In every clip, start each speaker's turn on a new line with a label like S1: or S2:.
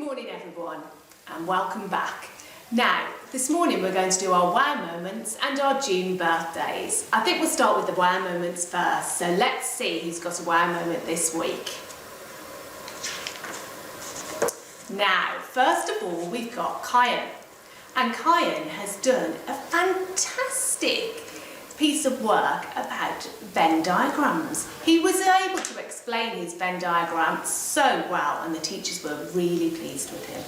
S1: morning everyone and welcome back. Now this morning we're going to do our wow moments and our June birthdays. I think we'll start with the wow moments first, so let's see who's got a wow moment this week. Now first of all we've got Kaia, and Kaia has done a fantastic piece of work about Venn diagrams. He was able to explain his Venn diagram so well and the teachers were really pleased with him.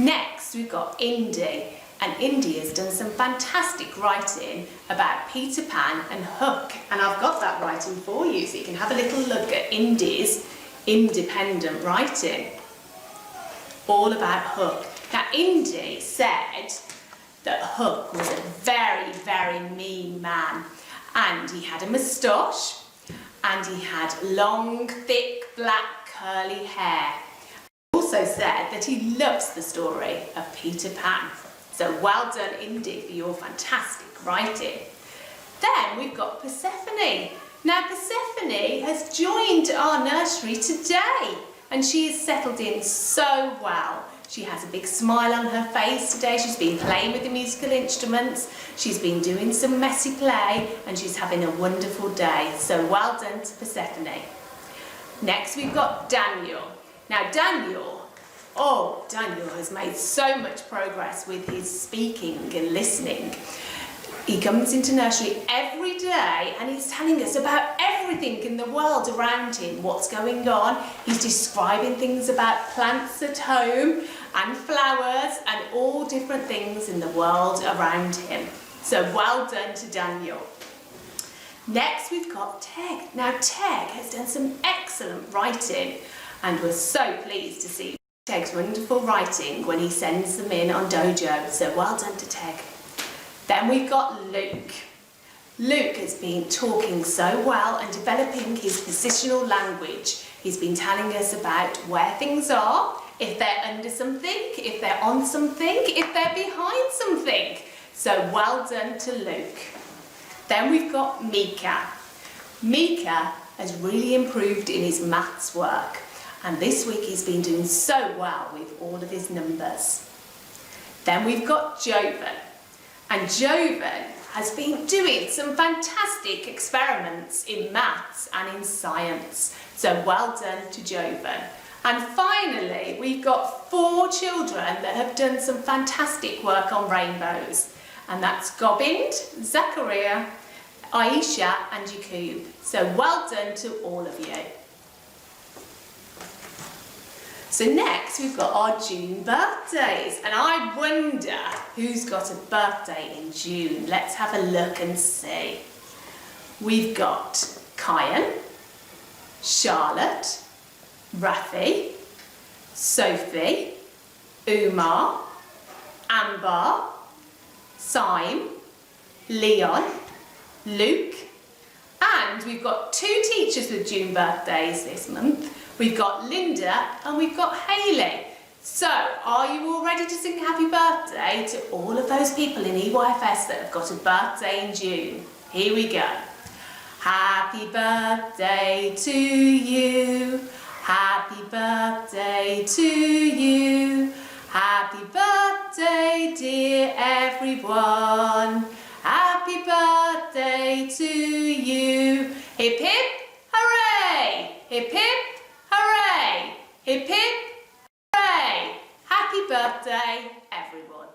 S1: Next we've got Indy, and Indy has done some fantastic writing about Peter Pan and Hook, and I've got that writing for you so you can have a little look at Indy's independent writing all about Hook. Now Indy said that Hook was a very, very mean man, and he had a moustache and he had long, thick, black, curly hair. He also said that he loves the story of Peter Pan. So well done Indy for your fantastic writing. Then we've got Persephone. Now Persephone has joined our nursery today and she has settled in so well. She has a big smile on her face today. She's been playing with the musical instruments. She's been doing some messy play and she's having a wonderful day. So well done to Persephone. Next we've got Daniel. Now Daniel has made so much progress with his speaking and listening. He comes into nursery every day and he's telling us about everything in the world around him, what's going on. He's describing things about plants at home and flowers and all different things in the world around him. So well done to Daniel. Next we've got Teg. Now Teg has done some excellent writing and we're so pleased to see Teg's wonderful writing when he sends them in on Dojo. So well done to Teg. Then we've got Luke. Luke has been talking so well and developing his positional language. He's been telling us about where things are, if they're under something, if they're on something, if they're behind something. So well done to Luke. Then we've got Mica. Mica has really improved in his maths work, and this week he's been doing so well with all of his numbers. Then we've got Jovan. And Jovan has been doing some fantastic experiments in maths and in science. So well done to Jovan. And finally, we've got 4 children that have done some fantastic work on rainbows. And that's Gobind, Zachariah, Aisha and Jakub. So well done to all of you. So next we've got our June birthdays, and I wonder who's got a birthday in June. Let's have a look and see. We've got Kaia, Charlotte, Rafi, Sophie, Umar, Amber, Syme, Leon, Luke, and we've got 2 teachers with June birthdays this month. We've got Linda and we've got Hayley. So, are you all ready to sing happy birthday to all of those people in EYFS that have got a birthday in June? Here we go. Happy birthday to you. Happy birthday to you. Happy birthday, dear everyone. Happy birthday to you. Hip hip, hooray! Hip hip, hooray! Hip hip, hooray! Happy birthday, everyone.